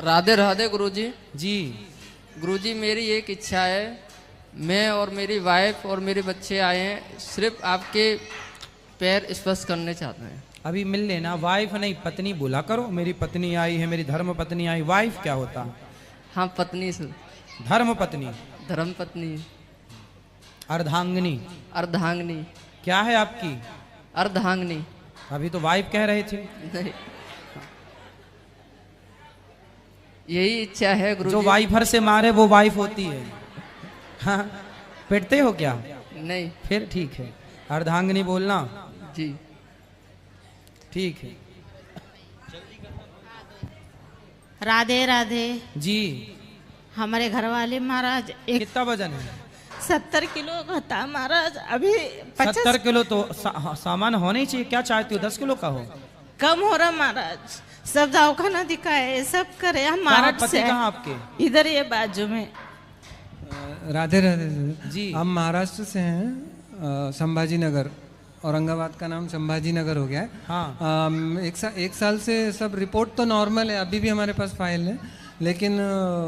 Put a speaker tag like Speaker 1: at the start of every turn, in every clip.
Speaker 1: राधे राधे गुरुजी।
Speaker 2: जी
Speaker 1: गुरुजी मेरी एक इच्छा है, मैं और मेरी वाइफ और मेरे बच्चे आए हैं, सिर्फ आपके पैर स्पर्श करने चाहते हैं।
Speaker 2: अभी मिल लेना। वाइफ नहीं पत्नी बोला करो। मेरी पत्नी आई है, मेरी धर्म पत्नी आई। वाइफ क्या होता?
Speaker 1: हाँ पत्नी से।
Speaker 2: धर्म पत्नी,
Speaker 1: धर्म पत्नी,
Speaker 2: अर्धांगिनी।
Speaker 1: अर्धांगिनी।
Speaker 2: क्या है आपकी?
Speaker 1: अर्धांगिनी।
Speaker 2: अभी तो वाइफ कह रहे थे।
Speaker 1: नहीं, यही इच्छा है गुरुजी।
Speaker 2: जो वाइफर से मारे वो वाइफ होती है। हाँ, पिटते हो क्या?
Speaker 1: नहीं।
Speaker 2: फिर ठीक है, अर्धांगिनी बोलना।
Speaker 1: जी
Speaker 2: ठीक है।
Speaker 3: राधे राधे
Speaker 2: जी
Speaker 3: हमारे घर वाले महाराज एक
Speaker 2: कितना वजन है?
Speaker 3: 70 किलो का था महाराज। अभी 50
Speaker 2: 70 किलो तो सामान होना ही चाहिए। क्या चाहती हो, 10 किलो का हो?
Speaker 3: कम हो रहा महाराज। सब दवाखाना दिखाए, सब करे। हम
Speaker 2: कहाँ
Speaker 3: महाराज
Speaker 2: पति
Speaker 3: से
Speaker 2: कहाँ आपके?
Speaker 3: इधर ये बाजू में।
Speaker 4: राधे राधे
Speaker 2: जी।
Speaker 4: हम महाराष्ट्र से हैं, संभाजी नगर। औरंगाबाद का नाम संभाजी नगर हो गया है।
Speaker 2: हाँ।
Speaker 4: एक साल से सब रिपोर्ट तो नॉर्मल है, अभी भी हमारे पास फाइल है, लेकिन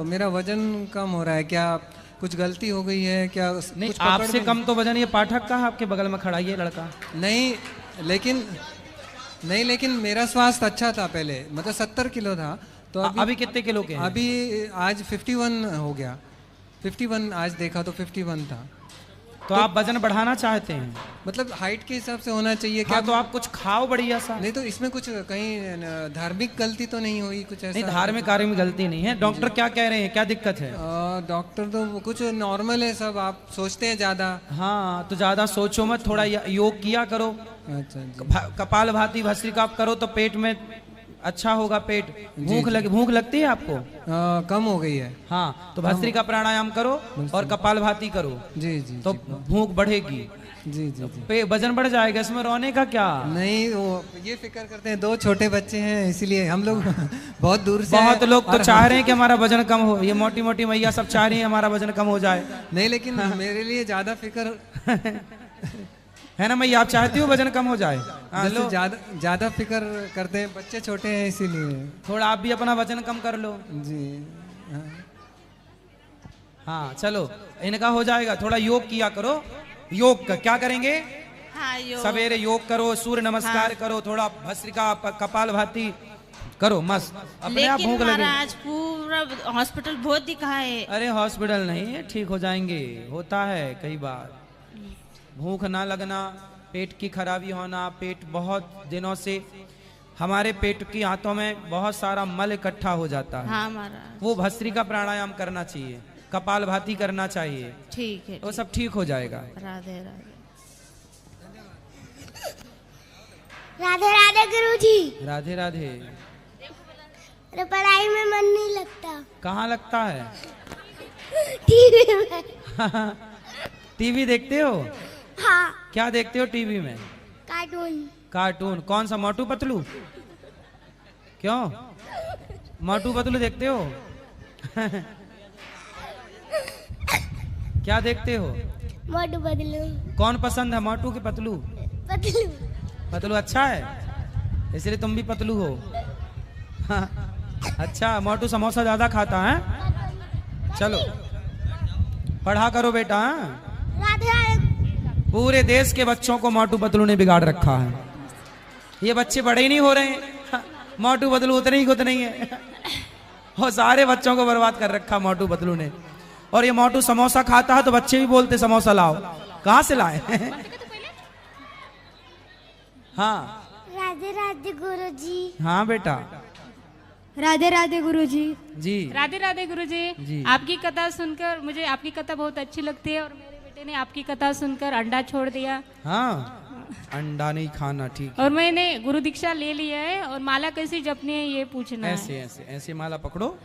Speaker 4: मेरा वजन कम हो रहा है। क्या कुछ गलती हो गई है क्या?
Speaker 2: नहीं,
Speaker 4: कुछ
Speaker 2: आपसे कम तो वजन। ये पाठक का है आपके बगल में खड़ा ये लड़का?
Speaker 4: नहीं, लेकिन मेरा स्वास्थ्य अच्छा था पहले, मतलब 70 किलो था। तो
Speaker 2: अभी कितने किलो के हैं?
Speaker 4: अभी आज 51 हो गया। 51 आज देखा तो 51 था।
Speaker 2: तो आप वजन बढ़ाना चाहते हैं?
Speaker 4: मतलब हाइट के हिसाब से होना चाहिए क्या?
Speaker 2: हाँ, तो आप कुछ खाओ बढ़िया सा।
Speaker 4: नहीं तो इसमें कुछ कहीं धार्मिक गलती तो नहीं हुई कुछ ऐसा?
Speaker 2: नहीं, धार्मिक कार्य में गलती नहीं है। डॉक्टर क्या कह रहे हैं, क्या दिक्कत है?
Speaker 4: डॉक्टर तो कुछ नॉर्मल है सब। आप सोचते हैं ज्यादा।
Speaker 2: हाँ, तो ज्यादा सोचो मत, थोड़ा योग किया करो।
Speaker 4: अच्छा जी।
Speaker 2: कपाल भाती भस्त्रिका आप करो तो पेट में अच्छा होगा। पेट भूख लगती है आपको?
Speaker 4: कम हो गई है।
Speaker 2: हाँ, तो भस्त्रिका प्राणायाम करो और कपाल भाती करो।
Speaker 4: जी जी।
Speaker 2: तो भूख बढ़ेगी।
Speaker 4: जी जी जी।
Speaker 2: वजन बढ़ जाएगा। इसमें रोने का क्या?
Speaker 4: नहीं, वो ये फिक्र करते हैं, 2 छोटे बच्चे हैं इसलिए हम लोग बहुत दूर से।
Speaker 2: बहुत लोग तो चाह रहे हैं कि हमारा वजन कम हो। ये मोटी मोटी मैया सब चाह रही है हमारा वजन कम हो जाए।
Speaker 4: नहीं, लेकिन मेरे लिए ज्यादा फिक्र
Speaker 2: है ना मैया? आप चाहती हो वजन कम हो जाए? लो,
Speaker 4: ज्यादा फिक्र करते हैं, बच्चे छोटे हैं इसीलिए।
Speaker 2: थोड़ा आप भी अपना वजन कम कर लो।
Speaker 4: जी
Speaker 2: हाँ चलो, इनका हो जाएगा। थोड़ा योग किया करो। योग का क्या करेंगे?
Speaker 3: हाँ, योग।
Speaker 2: सवेरे योग करो, सूर्य नमस्कार करो, थोड़ा भस्त्रिका कपाल भाती करो, मस्त। अपने आप
Speaker 3: लेकिन
Speaker 2: भूख लगे।
Speaker 3: महाराज पूरा हॉस्पिटल बहुत दिखाए।
Speaker 2: अरे हॉस्पिटल नहीं है, ठीक हो जाएंगे। होता है कई बार। भूख ना लगना, पेट की खराबी होना। पेट बहुत दिनों से हमारे पेट की हाथों में बहुत सारा मल इकट्ठा हो जाता है।
Speaker 3: हाँ महाराज।
Speaker 2: वो भस्त्रिका प्राणायाम करना चाहिए, कपाल भाती करना चाहिए।
Speaker 3: ठीक है।
Speaker 2: वो सब ठीक हो जाएगा।
Speaker 3: राधे राधे।
Speaker 5: राधे राधे गुरुजी।
Speaker 2: राधे राधे।
Speaker 5: अरे पढ़ाई में मन नहीं लगता।
Speaker 2: कहाँ लगता है?
Speaker 5: टीवी में।
Speaker 2: टीवी देखते हो?
Speaker 5: हाँ।
Speaker 2: क्या देखते हो टीवी में?
Speaker 5: कार्टून।
Speaker 2: कार्टून? कौन सा? मोटू पतलू? क्यों मोटू पतलू देखते हो? क्या देखते हो?
Speaker 5: मोटू पतलू।
Speaker 2: कौन पसंद है, मोटू के पतलू?
Speaker 5: पतलू।
Speaker 2: पतलू अच्छा है, इसलिए तुम भी पतलू हो। हाँ, अच्छा। मोटू समोसा ज्यादा खाता है? चलो पढ़ा करो बेटा।
Speaker 5: राधे राधे।
Speaker 2: पूरे देश के बच्चों को मोटू पतलू ने बिगाड़ रखा है। ये बच्चे बड़े ही नहीं हो रहे हैं। मोटू पतलू उतने ही खुद नहीं है। और सारे बच्चों को बर्बाद कर रखा मोटू पतलू ने। और ये मोटू समोसा खाता है तो बच्चे भी बोलते समोसा लाओ। कहाँ से लाए? हाँ
Speaker 5: राधे राधे गुरुजी।
Speaker 2: हाँ बेटा।
Speaker 6: राधे राधे गुरुजी।
Speaker 2: जी
Speaker 7: राधे राधे गुरुजी।
Speaker 2: जी।
Speaker 7: आपकी कथा सुनकर मुझे आपकी कथा बहुत अच्छी लगती है और मेरे बेटे ने आपकी कथा सुनकर अंडा छोड़ दिया।
Speaker 2: हाँ, अंडा नहीं खाना, ठीक है।
Speaker 7: और मैंने गुरु दीक्षा ले लिया है और माला कैसी जपनी है ये पूछना है।
Speaker 2: ऐसे ऐसे ऐसे माला पकड़ो।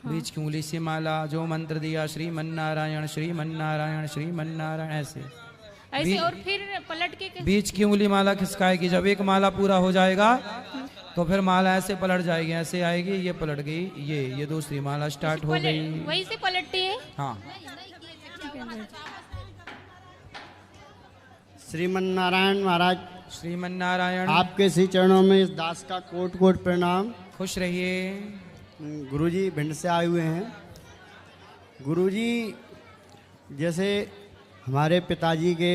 Speaker 2: बीच की उंगली से माला, जो मंत्र दिया श्रीमन्नारायण श्रीमन्नारायण श्रीमन्नारायण, ऐसे
Speaker 7: ऐसे। और फिर पलट के
Speaker 2: बीच की उंगली माला खिसकाएगी। जब एक माला पूरा हो जाएगा तो फिर माला ऐसे पलट जाएगी, ऐसे आएगी, ये पलट गई, ये दूसरी माला स्टार्ट हो गई।
Speaker 7: वही से पलटती है।
Speaker 2: हाँ।
Speaker 8: श्रीमन्नारायण महाराज,
Speaker 2: श्रीमन्नारायण।
Speaker 8: आपके श्री चरणों में इस दास का कोट कोट प्रणाम।
Speaker 2: खुश रहिए।
Speaker 8: गुरुजी भिंड से आए हुए हैं। गुरुजी जैसे हमारे पिताजी के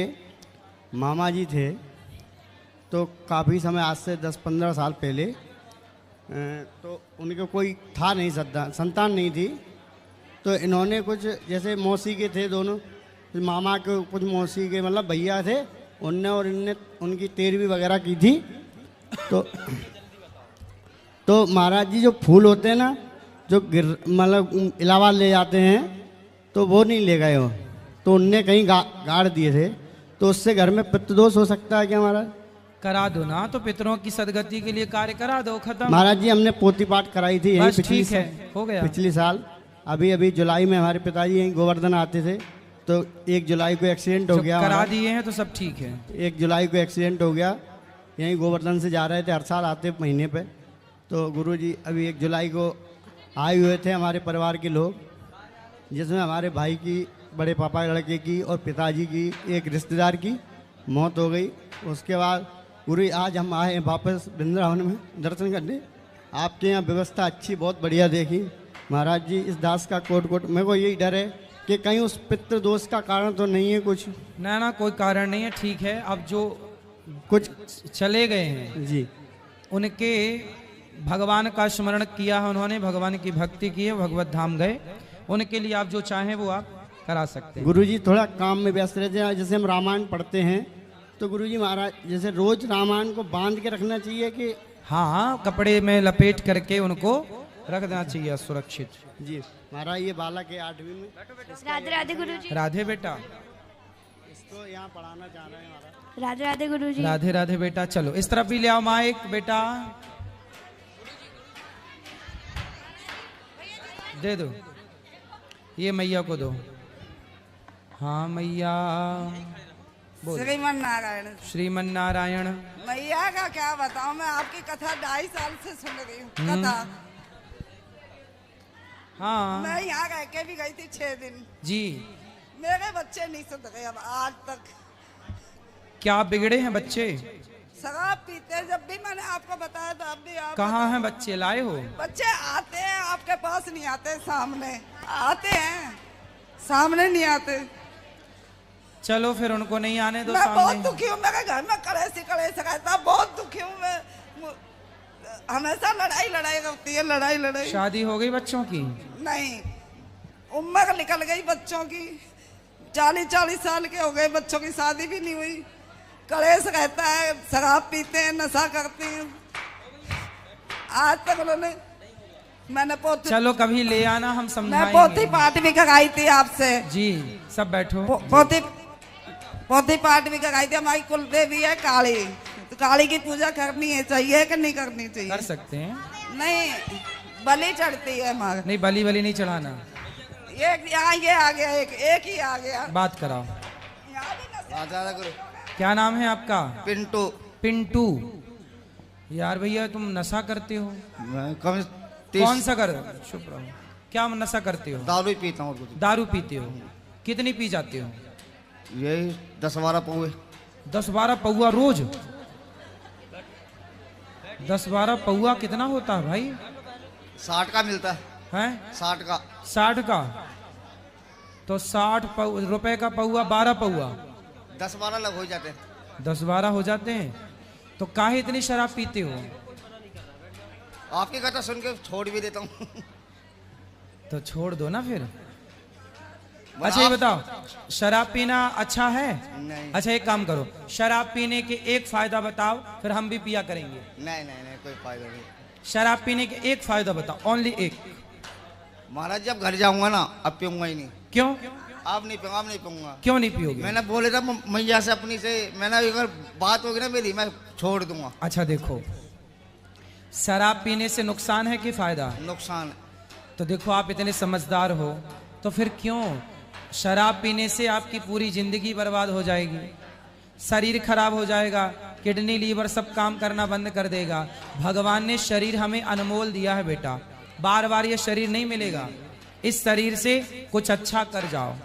Speaker 8: मामा जी थे, तो काफ़ी समय आज से 10-15 साल पहले तो उनके कोई था नहीं, संतान नहीं थी। तो इन्होंने कुछ जैसे मौसी के थे दोनों, मामा के कुछ मौसी के मतलब भैया थे, उनने और इनने उनकी 13वीं वगैरह की थी। तो महाराज जी जो फूल होते हैं ना, जो मतलब इलाहाबाद ले जाते हैं, तो वो नहीं ले गए हो, तो उनने कहीं गाड़ दिए थे। तो उससे घर में पितृदोष हो सकता है क्या महाराज?
Speaker 2: करा दो ना, तो पितरों की सदगति के लिए कार्य करा दो, खत्म।
Speaker 8: महाराज जी हमने पोती पाठ कराई थी यही
Speaker 2: ठीक है, हो गया।
Speaker 8: पिछली साल अभी जुलाई में हमारे पिताजी यहीं गोवर्धन आते थे, तो 1 जुलाई को एक्सीडेंट हो गया।
Speaker 2: करा दिए हैं तो सब ठीक है।
Speaker 8: 1 जुलाई को एक्सीडेंट हो गया, यहीं गोवर्धन से जा रहे थे, हर साल आते महीने पे। तो गुरुजी अभी 1 जुलाई को आए हुए थे हमारे परिवार के लोग, जिसमें हमारे भाई की, बड़े पापा लड़के की और पिताजी की, एक रिश्तेदार की मौत हो गई। उसके बाद गुरु आज हम आए हैं वापस वृंदावन में दर्शन करने। आपके यहाँ व्यवस्था अच्छी, बहुत बढ़िया देखी महाराज जी। इस दास का कोट कोट, मेरे को यही डर है कि कहीं उस पितृ दोष का कारण तो नहीं है कुछ?
Speaker 2: ना कोई कारण नहीं है, ठीक है। अब जो कुछ चले गए हैं
Speaker 8: जी,
Speaker 2: उनके भगवान का स्मरण किया है उन्होंने, भगवान की भक्ति की है, भगवत धाम गए, उनके लिए आप जो चाहें वो आप करा सकते हैं।
Speaker 8: गुरुजी थोड़ा काम में व्यस्त रहते हैं। जैसे हम रामायण पढ़ते हैं, तो गुरुजी महाराज जैसे रोज रामायण को बांध के रखना चाहिए कि?
Speaker 2: हाँ, कपड़े में लपेट करके उनको रख देना चाहिए सुरक्षित।
Speaker 8: जी महाराज, ये बालक है 8वीं में।
Speaker 6: राधे राधे गुरुजी।
Speaker 2: राधे बेटा,
Speaker 8: इसको यहाँ पढ़ाना चाह रहे हैं महाराज।
Speaker 6: राधे राधे गुरुजी।
Speaker 2: राधे राधे बेटा। चलो इस तरफ भी ले आओ माँ, एक बेटा दे दो, ये मैया को दो। हाँ मैया,
Speaker 9: श्रीमन नारायण।
Speaker 2: श्रीमन नारायण।
Speaker 9: मैया का क्या बताऊं, मैं आपकी कथा 2.5 साल से सुन रही हूँ कथा।
Speaker 2: हाँ,
Speaker 9: मैं यहाँ रह के भी गई थी 6 दिन
Speaker 2: जी।
Speaker 9: मेरे बच्चे नहीं सुधरे अब आज तक।
Speaker 2: क्या बिगड़े हैं बच्चे?
Speaker 9: शराब पीते, जब भी मैंने आपको बताया था अब भी आप।
Speaker 2: कहाँ हैं बच्चे, लाए हो?
Speaker 9: बच्चे आते हैं आपके पास, नहीं आते, सामने आते हैं, सामने नहीं आते।
Speaker 2: चलो फिर उनको नहीं आने दो।
Speaker 9: मैं बहुत दुखी हूँ, मेरे घर में कलेश रहता, बहुत दुखी हूँ मैं। हमेशा लड़ाई होती है, लड़ाई।
Speaker 2: शादी हो गई बच्चों की?
Speaker 9: नहीं, उम्र निकल गई बच्चों की, 40 साल के हो गए, बच्चों की शादी भी नहीं हुई। कलेश रहता है, शराब पीते हैं, नशा करते हैं। आज तक उन्होंने, मैंने पोती,
Speaker 2: चलो कभी ले आना, हम समझाएंगे।
Speaker 9: मैं पोती पाठ भी कराई थी आपसे।
Speaker 2: जी सब बैठो।
Speaker 9: पोती पाठ भी कराई थी। हमारी कुल देवी है काली, तो काली की पूजा करनी है, चाहिए कि नहीं करनी चाहिए?
Speaker 2: कर सकते हैं।
Speaker 9: नहीं, बलि चढ़ती है हमारे।
Speaker 2: नहीं, बलि नहीं चढ़ाना।
Speaker 9: एक यहाँ ये आ गया, एक ही आ गया।
Speaker 2: बात कराओ।
Speaker 9: यहाँ
Speaker 2: क्या नाम है आपका?
Speaker 10: पिंटू।
Speaker 2: पिंटू। यार भैया तुम नशा करते हो?
Speaker 10: कौन
Speaker 2: सा कर? चुप रहो। क्या नशा करते हो?
Speaker 10: दारू पीता हूँ।
Speaker 2: दारू पीते हो? कितनी पी जाते हो?
Speaker 10: यही 10-12 पौवे।
Speaker 2: 10-12 पौवा रोज? 10-12 पौवा कितना होता है भाई?
Speaker 10: 60 का मिलता
Speaker 2: है।
Speaker 10: 60 का।
Speaker 2: 60 का? तो 60 रुपए का पौवा, 12 पौवा,
Speaker 10: 10-12 लग हो जाते हैं।
Speaker 2: 10-12 हो जाते हैं। तो काहे इतनी शराब पीते हो?
Speaker 10: आपकी कथा सुन के छोड़ भी देता हूँ।
Speaker 2: तो छोड़ दो ना फिर। अच्छा ये बताओ, शराब पीना अच्छा है?
Speaker 10: नहीं।
Speaker 2: अच्छा एक काम करो, शराब पीने के एक फायदा बताओ, फिर हम भी पिया करेंगे।
Speaker 10: नहीं, कोई फायदा नहीं।
Speaker 2: शराब पीने के एक फायदा बताओ, ओनली एक।
Speaker 10: महाराज जब घर जाऊंगा ना, अब पीऊंगा ही नहीं।
Speaker 2: क्यों?
Speaker 10: आप नहीं पीऊंगा।
Speaker 2: क्यों नहीं पियोगे?
Speaker 10: मैंने बोले था मैया से अपनी से, मैंने अगर बात होगी ना मेरी, मैं छोड़ दूंगा।
Speaker 2: अच्छा देखो, शराब पीने से नुकसान है कि फायदा?
Speaker 10: नुकसान।
Speaker 2: तो देखो आप इतने समझदार हो, तो फिर क्यों? शराब पीने से आपकी पूरी जिंदगी बर्बाद हो जाएगी, शरीर खराब हो जाएगा, किडनी लीवर सब काम करना बंद कर देगा। भगवान ने शरीर हमें अनमोल दिया है बेटा, बार बार ये शरीर नहीं मिलेगा। इस शरीर से कुछ अच्छा कर जाओ,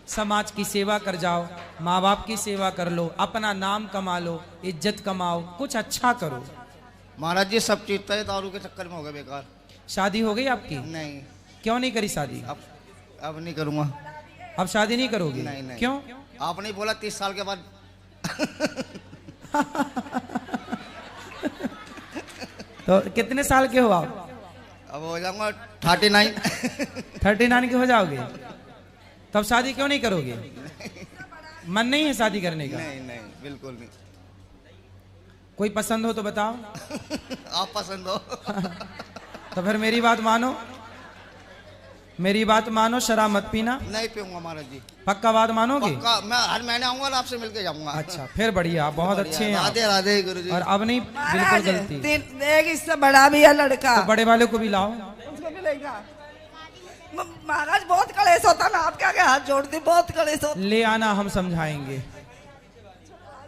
Speaker 2: समाज की सेवा कर जाओ, माँ बाप की सेवा कर लो, अपना नाम कमा लो, इज्जत कमाओ, कुछ अच्छा करो।
Speaker 10: महाराज जी सब चीज तो दारू के चक्कर में हो गए बेकार।
Speaker 2: शादी हो गई आपकी?
Speaker 10: नहीं।
Speaker 2: क्यों नहीं करी शादी?
Speaker 10: अब नहीं करूँगा।
Speaker 2: अब शादी नहीं करोगे?
Speaker 10: नहीं नहीं।
Speaker 2: क्यों?
Speaker 10: आपने बोला 30 साल के बाद।
Speaker 2: तो कितने साल के हो आप?
Speaker 10: अब हो जाऊंगा 39।
Speaker 2: 39 के हो जाओगे? तब शादी क्यों नहीं करोगे? मन नहीं है शादी करने का?
Speaker 10: नहीं नहीं, बिल्कुल नहीं।
Speaker 2: कोई पसंद हो तो बताओ।
Speaker 10: आप पसंद हो।
Speaker 2: तो फिर मेरी बात मानो, मेरी बात मानो, शराब मत पीना।
Speaker 10: नहीं पीऊंगा महाराज जी।
Speaker 2: पक्का बात मानोगे?
Speaker 10: पक्का, मैं हर महीने आऊंगा और आपसे मिलके जाऊंगा।
Speaker 2: अच्छा, फिर बढ़िया, बहुत अच्छे हैं।
Speaker 10: राधे राधे गुरुजी।
Speaker 2: और अब नहीं बिल्कुल गलती।
Speaker 9: एक इससे बड़ा भी है लड़का,
Speaker 2: तो बड़े वाले को भी लाओ।
Speaker 9: उसको भी लेगा। महाराज बहुत कलेश होता, मैं आपके आगे हाथ जोड़ दी, बहुत कलेश होता।
Speaker 2: ले आना, हम समझाएंगे।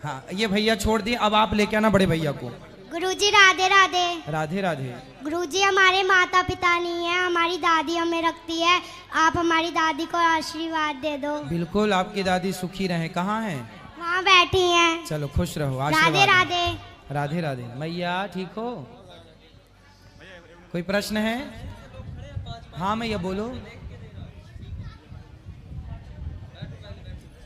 Speaker 2: हाँ, ये भैया छोड़ दिए, अब आप लेके आना बड़े भैया को।
Speaker 5: गुरुजी राधे राधे।
Speaker 2: राधे राधे।
Speaker 5: गुरुजी हमारे माता पिता नहीं है, हमारी दादी हमें रखती है, आप हमारी दादी को आशीर्वाद दे दो।
Speaker 2: बिल्कुल, आपकी दादी सुखी रहे। कहाँ हैं?
Speaker 5: वहाँ बैठी हैं।
Speaker 2: चलो खुश रहो।
Speaker 5: राधे राधे।
Speaker 2: राधे राधे। मैया ठीक हो? कोई प्रश्न है? हाँ मैया बोलो।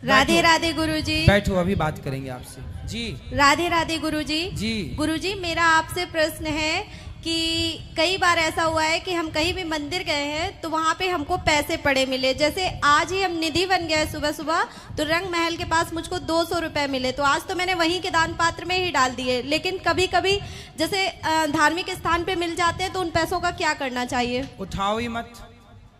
Speaker 11: राधे राधे गुरुजी।
Speaker 2: बैठो, अभी बात करेंगे आपसे। जी
Speaker 11: राधे राधे गुरुजी।
Speaker 2: जी
Speaker 11: गुरुजी, मेरा आपसे प्रश्न है कि कई बार ऐसा हुआ है कि हम कहीं भी मंदिर गए हैं तो वहाँ पे हमको पैसे पड़े मिले। जैसे आज ही हम निधि बन गए सुबह सुबह, तो रंग महल के पास मुझको 200 रुपए मिले, तो आज तो मैंने वहीं के दान पात्र में ही डाल दिए। लेकिन कभी कभी जैसे धार्मिक स्थान पे मिल जाते हैं तो उन पैसों का क्या करना चाहिए?
Speaker 2: उठाओ ही मत।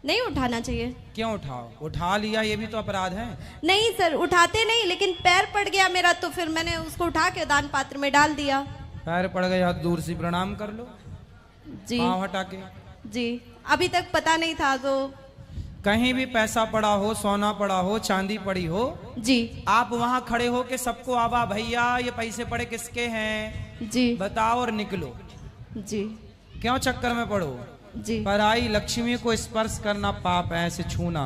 Speaker 11: नहीं उठाना चाहिए।
Speaker 2: क्यों उठाओ? उठा लिया ये भी तो अपराध है।
Speaker 11: नहीं सर, उठाते नहीं, लेकिन पैर पड़ गया मेरा तो फिर मैंने उसको उठा के दान पात्र में डाल दिया।
Speaker 2: पैर पड़ गया, दूर से प्रणाम कर लो
Speaker 11: जी।
Speaker 2: पाँव हटा के।
Speaker 11: जी, अभी तक पता नहीं था। तो
Speaker 2: कहीं भी पैसा पड़ा हो, सोना पड़ा हो, चांदी पड़ी हो
Speaker 11: जी,
Speaker 2: आप वहाँ खड़े हो के सबको आवा, भैया ये पैसे पड़े किसके हैं
Speaker 11: जी
Speaker 2: बताओ, और निकलो।
Speaker 11: जी।
Speaker 2: क्यों चक्कर में पड़ो?
Speaker 11: जी।
Speaker 2: पराई लक्ष्मी को स्पर्श करना पाप है, ऐसे छूना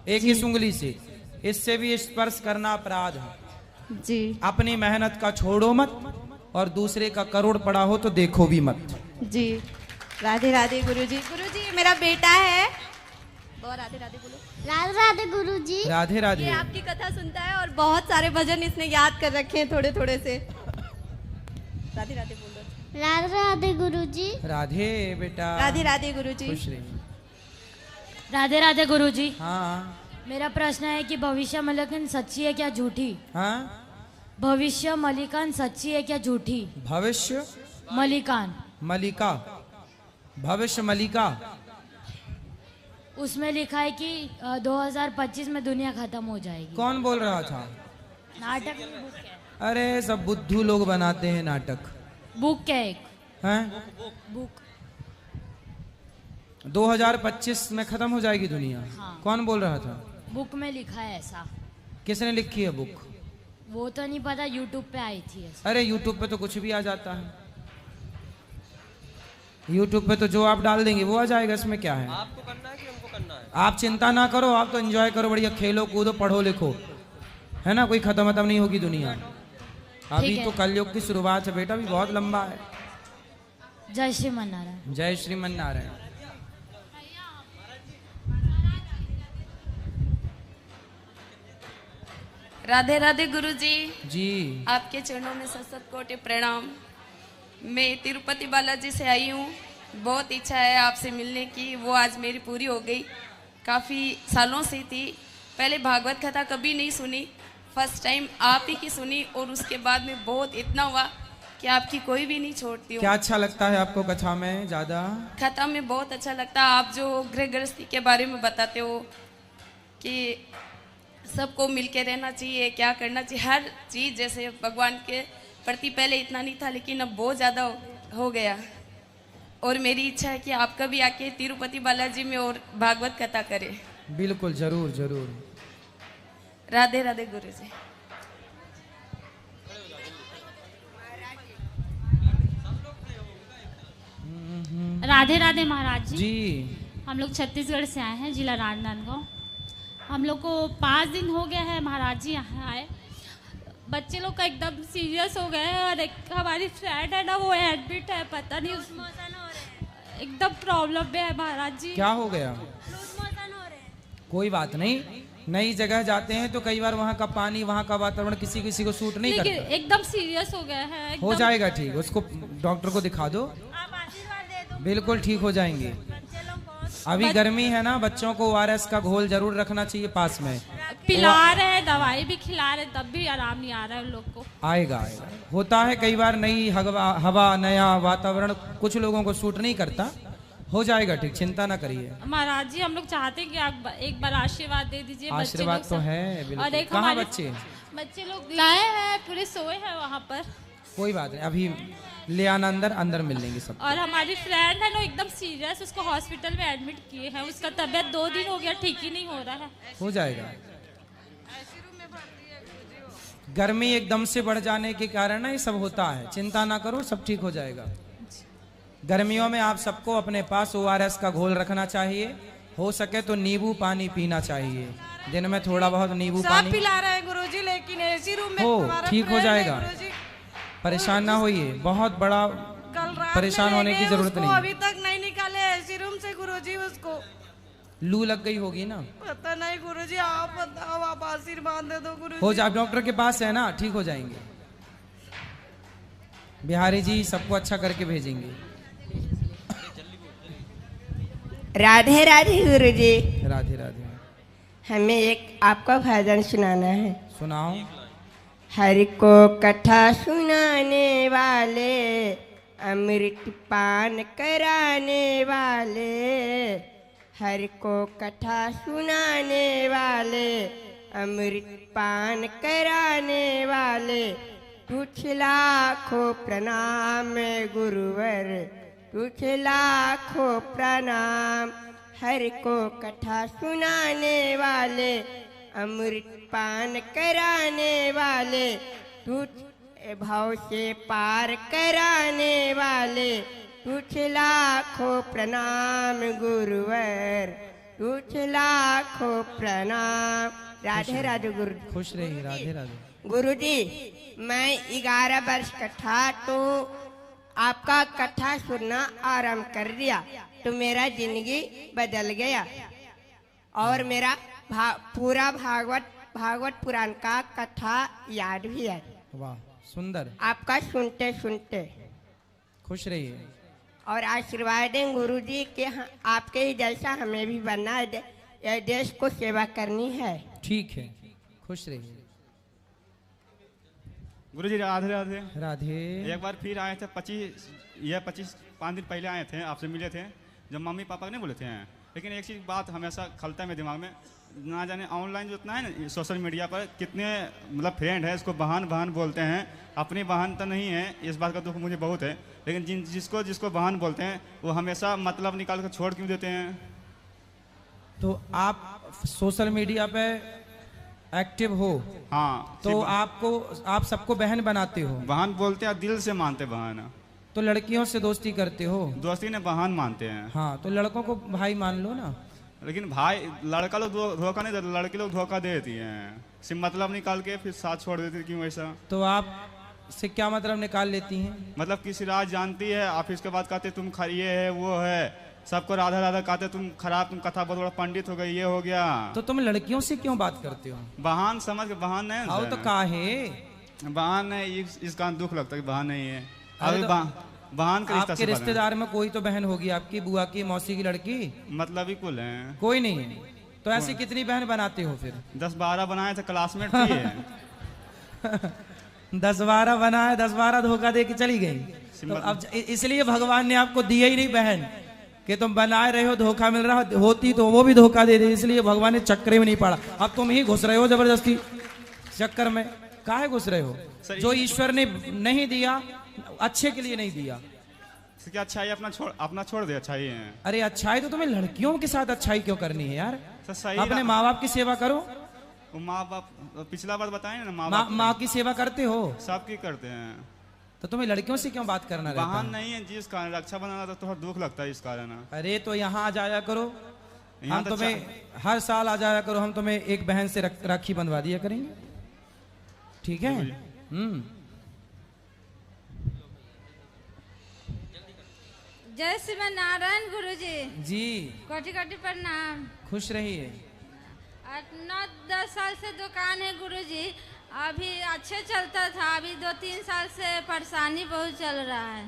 Speaker 2: एक ही उंगली से, इससे भी स्पर्श करना अपराध है।
Speaker 11: जी।
Speaker 2: अपनी मेहनत का छोड़ो मत, और दूसरे का करोड़ पड़ा हो तो देखो भी मत।
Speaker 11: जी। राधे राधे गुरुजी। गुरुजी ये मेरा बेटा है। बहुत राधे राधे बोलो।
Speaker 5: राधे राधे गुरुजी।
Speaker 2: राधे राधे।
Speaker 11: ये आपकी कथा सुनता है और बहुत सारे भजन इसने याद कर रखे हैं थोड़े थोड़े से। राधे राधे बोलो।
Speaker 5: राधे राधे गुरुजी।
Speaker 2: राधे बेटा।
Speaker 11: राधे राधे गुरुजी।
Speaker 2: खुश रहिए।
Speaker 6: राधे राधे गुरुजी।
Speaker 2: हाँ,
Speaker 6: मेरा प्रश्न है कि भविष्य मलिकान सच्ची है क्या झूठी?
Speaker 2: हाँ,
Speaker 6: भविष्य मलिकान सच्ची है क्या झूठी?
Speaker 2: भविष्य
Speaker 6: मलिकान,
Speaker 2: मलिका, भविष्य मलिका,
Speaker 6: उसमें लिखा है कि 2025 में दुनिया खत्म हो जाएगी।
Speaker 2: कौन बोल रहा था?
Speaker 6: नाटक में बुक है।
Speaker 2: अरे सब बुद्धू लोग बनाते हैं नाटक।
Speaker 6: बुक क्या है?
Speaker 2: हैं?
Speaker 6: बुक
Speaker 2: 2025 में खत्म हो जाएगी दुनिया।
Speaker 6: हाँ।
Speaker 2: कौन बोल रहा था?
Speaker 6: बुक में लिखा है ऐसा।
Speaker 2: किसने लिखी है बुक?
Speaker 6: वो तो नहीं पता, यूट्यूब पे आई थी ऐसा।
Speaker 2: अरे यूट्यूब पे तो कुछ भी आ जाता है। यूट्यूब पे तो जो आप डाल देंगे वो आ जाएगा, इसमें क्या है?
Speaker 12: आपको करना है कि हमको करना है?
Speaker 2: आप चिंता ना करो, आप तो एंजॉय करो, बढ़िया खेलो कूदो पढ़ो लिखो, है ना? कोई खत्म खत्म नहीं होगी दुनिया। अभी तो कलयुग की शुरुआत है बेटा, भी बहुत लंबा है।
Speaker 6: जय श्रीमन नारायण।
Speaker 2: जय श्रीमन नारायण।
Speaker 13: राधे राधे गुरुजी।
Speaker 2: जी।
Speaker 13: आपके चरणों में सत कोटि प्रणाम। मैं तिरुपति बालाजी से आई हूँ। बहुत इच्छा है आपसे मिलने की, वो आज मेरी पूरी हो गई। काफ़ी सालों से थी, पहले भागवत कथा कभी नहीं सुनी, फर्स्ट टाइम आप ही की सुनी, और उसके बाद में बहुत इतना हुआ कि आपकी कोई भी नहीं छोड़ती हूँ।
Speaker 2: क्या अच्छा लगता है आपको कथा में ज़्यादा?
Speaker 13: कथा में बहुत अच्छा लगता है। आप जो गृह गृहस्थी के बारे में बताते हो कि सबको मिलके रहना चाहिए, क्या करना चाहिए, हर चीज़, जैसे भगवान के प्रति पहले इतना नहीं था लेकिन अब बहुत ज़्यादा हो गया। और मेरी इच्छा है कि आपका भी आके तिरुपति बालाजी में और भागवत कथा करें।
Speaker 2: बिल्कुल, जरूर जरूर।
Speaker 13: राधे राधे गुरु जी।
Speaker 7: राधे राधे महाराज जी।
Speaker 2: जी।
Speaker 7: हम लोग छत्तीसगढ़ से आए हैं, जिला राजनांदगांव। हम लोग को 5 दिन हो गया है महाराज जी यहाँ आए। बच्चे लोग का एकदम सीरियस हो गए हैं, और एक हमारी फ्रेंड है ना, वो एडमिट है, पता नहीं एकदम प्रॉब्लम में है महाराज जी।
Speaker 2: क्या हो गया? कोई बात नहीं, नई जगह जाते हैं तो कई बार वहाँ का पानी, वहाँ का वातावरण किसी किसी को सूट नहीं
Speaker 7: लेकिन
Speaker 2: करता।
Speaker 7: एकदम सीरियस हो गया है।
Speaker 2: हो जाएगा ठीक, उसको डॉक्टर को दिखा दो, बिल्कुल ठीक हो जाएंगे। अभी गर्मी है ना, बच्चों को ORS का घोल जरूर रखना चाहिए पास में।
Speaker 7: पिला रहे हैं, दवाई भी खिला रहे, तब भी आराम नहीं आ रहा है उन लोग को।
Speaker 2: आएगा आएगा, होता है कई बार, नई हवा नया वातावरण कुछ लोगों को सूट नहीं करता, हो जाएगा ठीक, चिंता ना करिए।
Speaker 7: महाराज जी हम लोग चाहते हैं कि आप एक बार आशीर्वाद दे दीजिए।
Speaker 2: आशीर्वाद तो है बिल्कुल।
Speaker 7: और एक
Speaker 2: कहाँ
Speaker 7: बच्चे लोग लाए हैं, पूरे सोए हैं वहाँ पर।
Speaker 2: कोई बात नहीं, अभी ले आना, अंदर मिल लेंगे सब।
Speaker 7: और हमारी फ्रेंड है ना एकदम सीरियस, उसको हॉस्पिटल में एडमिट किए हैं, उसका तबीयत 2 दिन हो गया, ठीक ही नहीं हो रहा है।
Speaker 2: हो जाएगा, गर्मी एकदम से बढ़ जाने के कारण ना ये सब होता है, चिंता ना करो, सब ठीक हो जाएगा। गर्मियों में आप सबको अपने पास ORS का घोल रखना चाहिए, हो सके तो नींबू पानी पीना चाहिए, दिन में थोड़ा बहुत नींबू पानी
Speaker 3: पिला रहे हैं गुरुजी, लेकिन एसी रूम में
Speaker 2: हो ठीक हो जाएगा, परेशान ना होइए, बहुत बड़ा परेशान होने की जरूरत नहीं।
Speaker 3: अभी तक नहीं निकाले एसी रूम से गुरुजी, उसको
Speaker 2: लू लग गई होगी ना,
Speaker 3: पता नहीं गुरुजी, आप बताओ, आप आशीर्वाद दे दो गुरुजी।
Speaker 2: हो जाए, डॉक्टर के पास है ना, ठीक हो जाएंगे। बिहारी जी सबको अच्छा करके भेजेंगे।
Speaker 12: राधे राधे गुरुजी।
Speaker 2: राधे राधे।
Speaker 12: हमें एक आपका भजन सुनाना है।
Speaker 2: सुनाओ।
Speaker 12: हरि को कथा सुनाने वाले, अमृत पान कराने वाले, हरि को कथा सुनाने वाले, अमृत पान कराने वाले, तुझ लाखों प्रणाम गुरुवर, तुझ लाखों प्रणाम। हरि को कथा सुनाने वाले, अमृत पान कराने वाले, तुझ भाव से पार कराने वाले, तुझ लाखों प्रणाम गुरुवर, तुझ लाखों प्रणाम। राधे राधे गुरु।
Speaker 2: खुश रहिए। राधे राधे।
Speaker 12: गुरुजी, मैं 11 वर्ष का था तो आपका कथा सुनना आरंभ कर दिया, तो मेरा जिंदगी बदल गया और मेरा पूरा भागवत पुराण का कथा याद भी है।
Speaker 2: वाह सुंदर।
Speaker 12: आपका सुनते सुनते
Speaker 2: खुश रहिए
Speaker 12: और आशीर्वाद दें गुरुजी के, आपके ही जैसा हमें भी बनना है, यह देश को सेवा करनी है।
Speaker 2: ठीक है, खुश रहिए।
Speaker 14: गुरुजी राधे राधे।
Speaker 2: राधे।
Speaker 14: एक बार फिर आए थे 5 दिन पहले आए थे, आपसे मिले थे, जब मम्मी पापा नहीं बोले थे। लेकिन एक चीज़ बात हमेशा खलता है मेरे दिमाग में, ना जाने ऑनलाइन जो इतना है ना सोशल मीडिया पर कितने मतलब फ्रेंड है, इसको बहन बोलते हैं, अपनी बहन तो नहीं है, इस बात का दुख मुझे बहुत है। लेकिन जिसको बहन बोलते हैं वो हमेशा मतलब निकाल कर छोड़ क्यों देते हैं?
Speaker 2: तो आप सोशल मीडिया पे एक्टिव हो?
Speaker 14: हाँ।
Speaker 2: तो आप सबको बहन बनाते हो?
Speaker 14: बहन बोलते हैं, दिल से मानते बहन।
Speaker 2: तो लड़कियों से दोस्ती करते हो?
Speaker 14: दोस्ती ने बहन मानते हैं।
Speaker 2: हाँ, तो लड़कों को भाई मान लो ना।
Speaker 14: लेकिन भाई लड़का लोग धोखा नहीं देते, लड़की लोग धोखा दे देती हैं, सिर्फ मतलब निकाल के फिर साथ छोड़ देती है। क्यों ऐसा? तो
Speaker 2: आप से क्या मतलब निकाल लेती हैं?
Speaker 14: मतलब किसी राज जानती है, आप इसके बाद कहते तुम ये है वो है, सबको राधा राधा कहते, तुम खराब, तुम कथा बहुत बड़ा पंडित हो गई, ये हो गया।
Speaker 2: तो तुम लड़कियों से क्यों बात करते हो?
Speaker 14: बहन समझ के, बहन नहीं
Speaker 2: आओ तो काहे
Speaker 14: बहन है, इसका दुख लगता है कि बहन नहीं है। अभी बहन का
Speaker 2: आपके रिश्तेदार में कोई तो बहन होगी, आपकी बुआ की, मौसी की लड़की,
Speaker 14: मतलब ही कुल है,
Speaker 2: कोई नहीं है। तो ऐसी कितनी बहन बनाते हो फिर?
Speaker 14: 10-12 बनाए थे, क्लासमेट थी।
Speaker 2: 10-12 बनाए, 10-12 धोखा दे के चली गई। तो अब इसलिए भगवान ने आपको दिया ही नहीं बहन कि तुम बनाए रहे हो, धोखा मिल रहा होती तो वो भी धोखा दे दे, इसलिए भगवान ने चक्कर में नहीं पड़ा। अब तुम ही घुस रहे हो जबरदस्ती चक्कर में, काहे घुस रहे हो? जो ईश्वर ने नहीं दिया अच्छे के लिए नहीं दिया।
Speaker 14: क्या अच्छाई अपना छोड़ दे अच्छाई है।
Speaker 2: अरे अच्छाई तो तुम्हें लड़कियों के साथ अच्छाई क्यों करनी है यार?
Speaker 14: सही
Speaker 2: अपने माँ बाप की सेवा करो।
Speaker 14: माँ बाप पिछला बार बताए ना,
Speaker 2: माँ की सेवा करते हो?
Speaker 14: सबकी करते हैं।
Speaker 2: तो तुम्हें लड़कियों से क्यों बात करना रहता है?
Speaker 14: बहन नहीं है जिस कारण रक्षा बनाना तो थोड़ा दुख लगता है इस कारण।
Speaker 2: अरे तो यहाँ आ जाया करो, हम तुम्हें हर साल आ जाया करो, हम तुम्हें एक बहन से राखी बंधवा दिया करेंगे, ठीक है?
Speaker 3: जय श्री नारायण गुरुजी।
Speaker 2: जी
Speaker 3: कोटि कोटि प्रणाम।
Speaker 2: खुश रहिए।
Speaker 3: 9-10 साल से दुकान है गुरुजी, अभी अच्छे चलता था, अभी 2-3 साल से परेशानी बहुत चल रहा है।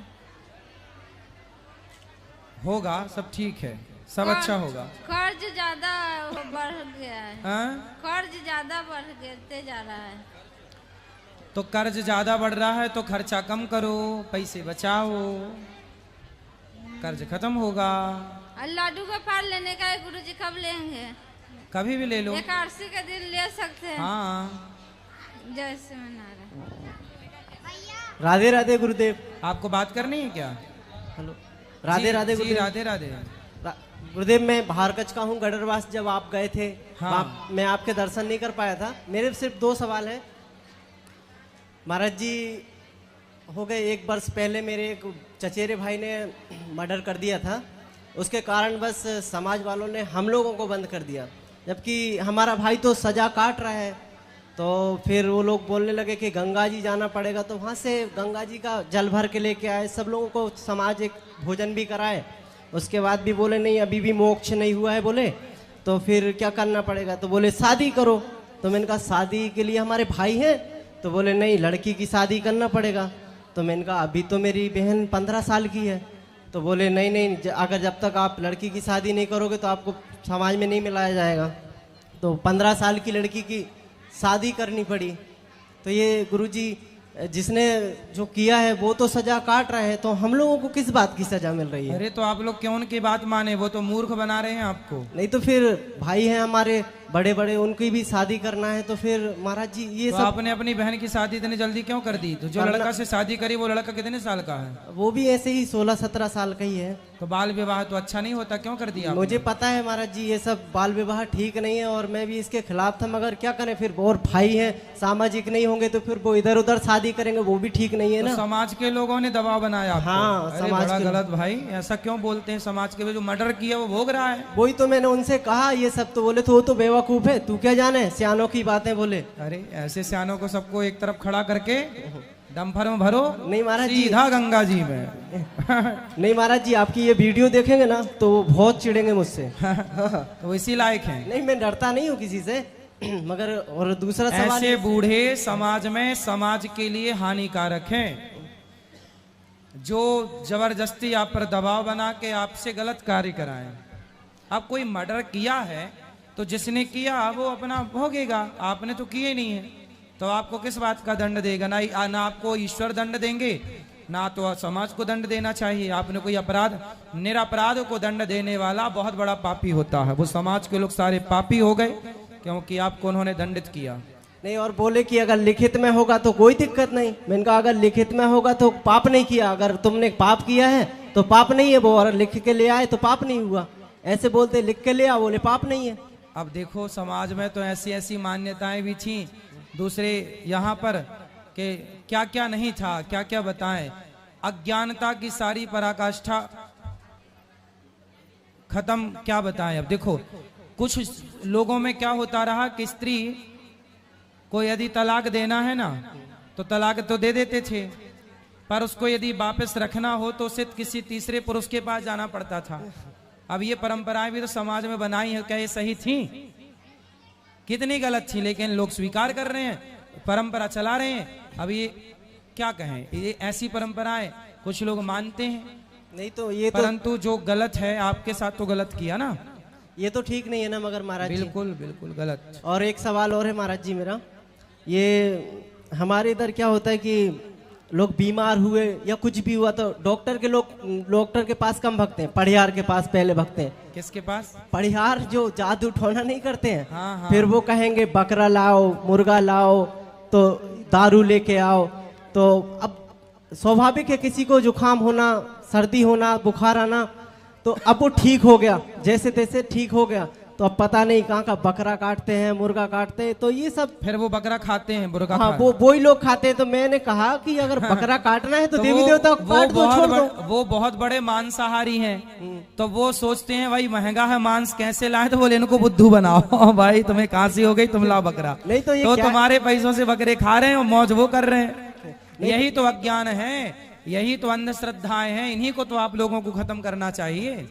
Speaker 2: होगा, सब ठीक है, सब अच्छा होगा।
Speaker 3: कर्ज ज्यादा बढ़ गया है। कर्ज ज्यादा बढ़ते जा रहा है।
Speaker 2: तो कर्ज ज्यादा बढ़ रहा है तो खर्चा कम करो, पैसे बचाओ, कर्ज खत्म होगा।
Speaker 3: लड्डू का फाड़ लेने का है गुरुजी, कब लेंगे?
Speaker 2: कभी भी ले लो,
Speaker 3: एकादशी के दिन ले सकते हैं।
Speaker 2: हाँ।
Speaker 3: जय श्री नारायण।
Speaker 15: राधे राधे गुरुदेव।
Speaker 2: आपको बात करनी है क्या?
Speaker 15: हेलो, राधे राधे गुरुदेव।
Speaker 2: राधे राधे
Speaker 15: गुरुदेव, मैं भारकच का हूँ, गडरवास। जब आप गए थे मैं आपके दर्शन नहीं कर पाया था। मेरे सिर्फ 2 सवाल है महाराज जी। हो गए 1 वर्ष पहले मेरे एक चचेरे भाई ने मर्डर कर दिया था, उसके कारण बस समाज वालों ने हम लोगों को बंद कर दिया, जबकि हमारा भाई तो सजा काट रहा है। तो फिर वो लोग बोलने लगे कि गंगा जी जाना पड़ेगा, तो वहाँ से गंगा जी का जल भर के लेके आए, सब लोगों को समाज एक भोजन भी कराए। उसके बाद भी बोले नहीं अभी भी मोक्ष नहीं हुआ है, बोले तो फिर क्या करना पड़ेगा? तो बोले शादी करो। तो मैंने कहा शादी के लिए हमारे भाई हैं? तो बोले नहीं लड़की की शादी करना पड़ेगा। तो मैंने कहा अभी तो मेरी बहन 15 साल की है। तो बोले नहीं नहीं, अगर जब तक आप लड़की की शादी नहीं करोगे तो आपको समाज में नहीं मिलाया जाएगा। तो 15 साल की लड़की की शादी करनी पड़ी। तो ये गुरुजी जिसने जो किया है वो तो सजा काट रहा है, तो हम लोगों को किस बात की सजा मिल रही है?
Speaker 2: अरे तो आप लोग क्यों उनकी बात माने, वो तो मूर्ख बना रहे हैं आपको।
Speaker 15: नहीं तो फिर भाई हैं हमारे बड़े बड़े, उनकी भी शादी करना है, तो फिर महाराज जी ये
Speaker 2: तो
Speaker 15: सब
Speaker 2: आपने अपनी बहन की शादी इतनी जल्दी क्यों कर दी? तो जो लड़का से शादी करी वो लड़का कितने साल का है?
Speaker 15: वो भी ऐसे ही 16-17 साल का ही है।
Speaker 2: तो बाल विवाह तो अच्छा नहीं होता, क्यों कर दिया?
Speaker 15: मुझे पता है महाराज जी, ये सब बाल विवाह ठीक नहीं है और मैं भी इसके खिलाफ था, मगर क्या करें फिर, और भाई हैं सामाजिक नहीं होंगे तो फिर वो इधर उधर शादी करेंगे, वो भी ठीक नहीं है ना।
Speaker 2: तो समाज के लोगों ने दबाव बनाया आपको।
Speaker 15: हाँ,
Speaker 2: अरे
Speaker 15: समाज
Speaker 2: बड़ा
Speaker 15: के
Speaker 2: गलत भाई, ऐसा क्यों बोलते हैं? समाज के जो मर्डर किया वो भोग रहा है।
Speaker 15: वही तो मैंने उनसे कहा ये सब, तो बोले तो वो तो बेवकूफ है, तू क्या जाने, सियानों की बातें बोले।
Speaker 2: अरे ऐसे सियानों को सबको एक तरफ खड़ा करके डंपर में भरो,
Speaker 15: नहीं महाराज जी,
Speaker 2: सीधा गंगा जी में।
Speaker 15: नहीं महाराज जी, आपकी ये वीडियो देखेंगे ना तो वो बहुत चिढ़ेंगे मुझसे।
Speaker 2: तो इसी लायक है।
Speaker 15: नहीं मैं डरता नहीं हूँ किसी से, मगर और दूसरा सवाल,
Speaker 2: ऐसे बूढ़े समाज में समाज के लिए हानिकारक हैं, जो जबरदस्ती आप पर दबाव बना के आपसे गलत कार्य कराएं। आप कोई मर्डर किया है तो जिसने किया वो अपना भोगेगा, आपने तो किए नहीं है, तो आपको किस बात का दंड देगा? ना आपको ईश्वर दंड देंगे, ना तो समाज को दंड देना चाहिए। आपने कोई अपराध, निरपराध को दंड देने वाला बहुत बड़ा पापी होता है। वो समाज के लोग सारे पापी हो गए क्योंकि आपको उन्होंने दंडित किया।
Speaker 15: नहीं, और बोले कि अगर लिखित में होगा तो कोई दिक्कत नहीं। मैंने कहा अगर लिखित में होगा तो पाप नहीं किया, अगर तुमने पाप किया है तो पाप नहीं है वो, और लिख के ले आए तो पाप नहीं हुआ। ऐसे बोलते लिख के ले आओ, बोले पाप नहीं है।
Speaker 2: अब देखो समाज में तो ऐसी ऐसी मान्यताएं भी थी दूसरे यहाँ पर कि क्या क्या नहीं था, क्या क्या बताएं। अज्ञानता की सारी पराकाष्ठा खत्म, क्या बताएं। अब देखो कुछ लोगों में क्या होता रहा कि स्त्री को यदि तलाक देना है ना तो तलाक तो दे देते थे, पर उसको यदि वापस रखना हो तो उसे किसी तीसरे पुरुष के पास जाना पड़ता था। अब ये परंपराएं भी तो समाज में बनाई है, क्या ये सही थी? कितनी गलत थी, लेकिन लोग स्वीकार कर रहे हैं, परंपरा चला रहे हैं। अब ये क्या कहें, ये ऐसी परंपराएं कुछ लोग मानते हैं।
Speaker 15: नहीं तो ये
Speaker 2: परंतु जो गलत है आपके साथ तो गलत किया ना,
Speaker 15: ये तो ठीक नहीं है ना। मगर महाराज जी
Speaker 2: बिल्कुल बिल्कुल गलत।
Speaker 15: और एक सवाल और है महाराज जी मेरा, ये हमारे इधर क्या होता है कि लोग बीमार हुए या कुछ भी हुआ तो डॉक्टर के पास कम भगते हैं, पढ़ियार के पास पहले भगते हैं।
Speaker 2: किसके पास?
Speaker 15: पढ़ियार जो जादू टोना नहीं करते हैं।
Speaker 2: हाँ।
Speaker 15: फिर वो कहेंगे बकरा लाओ, मुर्गा लाओ, तो दारू लेके आओ। तो अब स्वाभाविक है किसी को जुकाम होना, सर्दी होना, बुखार आना, तो अब वो ठीक हो गया, जैसे तैसे ठीक हो गया, तो अब पता नहीं कहाँ का बकरा काटते हैं, मुर्गा काटते हैं, तो ये सब
Speaker 2: फिर वो बकरा खाते हैं, मुर्गा
Speaker 15: हाँ, वो ही लोग खाते हैं। तो मैंने कहा कि अगर बकरा काटना है तो देवी देवता को काट दो, छोड़ दो।
Speaker 2: वो बहुत बड़े मांसाहारी हैं, तो वो सोचते हैं भाई महंगा है मांस, कैसे लाए? तो बोले इनको बुद्धू बनाओ। भाई तुम्हें काशी हो गई, तुम लाओ बकरा।
Speaker 15: नहीं तो ये
Speaker 2: तुम्हारे पैसों से बकरे खा रहे हैं और मौज वो कर रहे हैं। यही तो अज्ञान है यही तो अंधश्रद्धाएं हैं, इन्हीं को तो आप लोगों को खत्म करना चाहिए।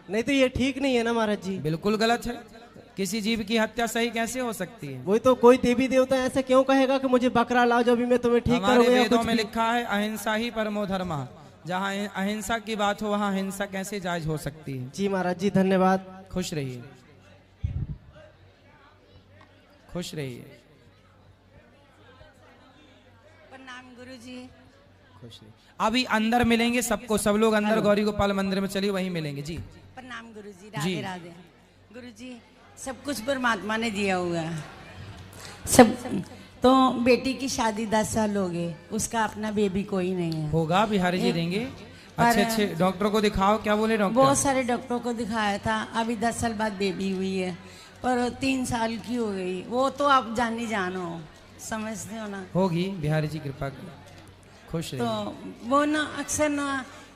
Speaker 15: नहीं तो ये ठीक नहीं है ना महाराज जी।
Speaker 2: बिल्कुल गलत है, किसी जीव की हत्या सही कैसे हो सकती है?
Speaker 15: वही तो, कोई देवी देवता ऐसे क्यों कहेगा कि मुझे बकरा लाओ जो भी मैं तुम्हें ठीक करूंगा?
Speaker 2: हमारे वेदों में लिखा है अहिंसा ही परमो धर्म, जहाँ अहिंसा की बात हो वहाँ हिंसा कैसे जायज हो सकती है?
Speaker 15: जी महाराज जी धन्यवाद।
Speaker 2: खुश रहिए, खुश रहिए।
Speaker 16: प्रणाम गुरुजी।
Speaker 2: खुश रहिए। अभी अंदर मिलेंगे सबको, सब लोग अंदर गौरी गोपाल मंदिर में चलिए, वहीं मिलेंगे जी।
Speaker 16: प्रणाम गुरुजी। राधे राधे। गुरुजी सब कुछ परमात्मा ने दिया हुआ है, सब। तो बेटी की शादी 10 साल हो गए, उसका अपना बेबी कोई नहीं है।
Speaker 2: होगा, बिहारी जी देंगे। अच्छे अच्छे डॉक्टर को दिखाओ। क्या बोले डॉक्टर?
Speaker 16: बहुत सारे डॉक्टरों को दिखाया था, अभी 10 साल बाद बेबी हुई है, पर 3 साल की हो गई। वो तो आप जानी जानो, समझते हो ना।
Speaker 2: होगी, बिहारी जी कृपा कर। खुश रहिए।
Speaker 16: तो वो ना अक्सर ना,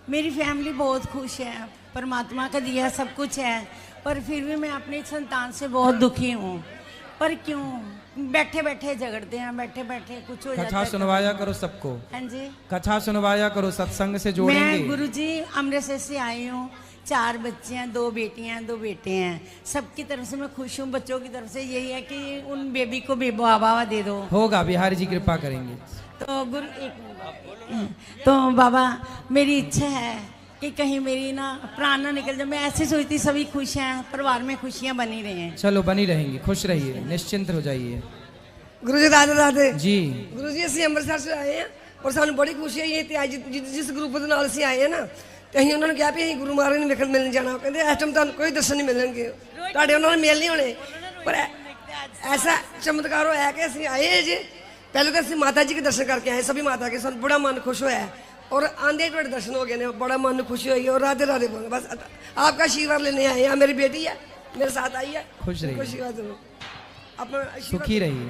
Speaker 16: मेरी फैमिली बहुत खुश है, परमात्मा का दिया सब कुछ है, पर फिर भी मैं अपनी संतान से बहुत दुखी हूँ। पर क्यों? बैठे बैठे झगड़ते हैं, बैठे बैठे कुछ हो जाता है।
Speaker 2: कथा सुनवाया करो सबको।
Speaker 16: हाँ जी,
Speaker 2: कथा सुनवाया करो, सत्संग से जोड़ेंगे।
Speaker 16: मैं गुरुजी अमृतसर से आई हूँ, 4 बच्चे हैं, 2 बेटियां 2 बेटे हैं। सबकी तरफ से मैं खुश हूँ, बच्चों की तरफ से यही है कि उन बेबी को बाबा दे दो।
Speaker 2: होगा, बिहारी जी कृपा करेंगे।
Speaker 16: तो गुरु तो बाबा मेरी इच्छा है कि कहीं मेरी ना प्राण ना निकल जाए। मैं ऐसे सोचती सभी खुश हैं, परिवार में खुशियां बनी रहे।
Speaker 2: चलो बनी रहेंगी, खुश रहिए, निश्चिंत हो जाइए।
Speaker 9: गुरुजी राधे राधे
Speaker 2: जी।
Speaker 9: गुरुजी ਅਸੀਂ ਅੰਮ੍ਰਿਤਸਰ से आए हैं और ਸਾਨੂੰ बड़ी खुशी है। ये जिस ग्रुप ਦੇ ਨਾਲ ਅਸੀਂ ਆਏ हैं ना, ਤੇ ਅਸੀਂ ਉਹਨਾਂ ਨੂੰ ਕਿਹਾ ਵੀ ਅਸੀਂ ਗੁਰੂ ਮਹਾਰਾਜ ਨੂੰ ਵੇਖਣ ਮਿਲਣ ਜਾਣਾ। ਕਹਿੰਦੇ ਇਸ ਟਾਈਮ ਤੁਹਾਨੂੰ ਕੋਈ ਦਰਸ਼ਨ ਨਹੀਂ ਮਿਲਣਗੇ, ਤੁਹਾਡੇ ਉਹਨਾਂ ਨੂੰ ਮਿਲ ਨਹੀਂ ਹੋਣੇ। ਪਰ ऐसा चमत्कार होया कि ਅਸੀਂ आए जी, पहले तो ਅਸੀਂ माता जी के दर्शन करके आए, सभी माता के। ਸਾਨੂੰ बड़ा मन खुश होया और आंधे थोड़े दर्शन हो गए ने, बड़ा मन खुशी हुई। और राधे राधे बोल, बस आपका आशीर्वाद लेने आए हैं। मेरी बेटी है, मेरे साथ आई है।
Speaker 2: खुश रहिए,
Speaker 9: आशीर्वाद दो, अपना
Speaker 2: सुखी रहिए।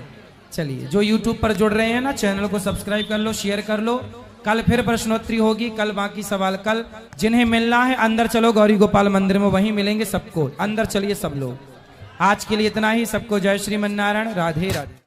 Speaker 2: चलिए, जो YouTube पर जुड़ रहे हैं ना, चैनल को सब्सक्राइब कर लो, शेयर कर लो। कल फिर प्रश्नोत्तरी होगी, कल बाकी सवाल। कल जिन्हें मिलना है अंदर चलो, गौरी गोपाल मंदिर में, वहीं मिलेंगे सबको। अंदर चलिए सब लोग। आज के लिए इतना ही, सबको जय श्रीमन नारायण, राधे राधे।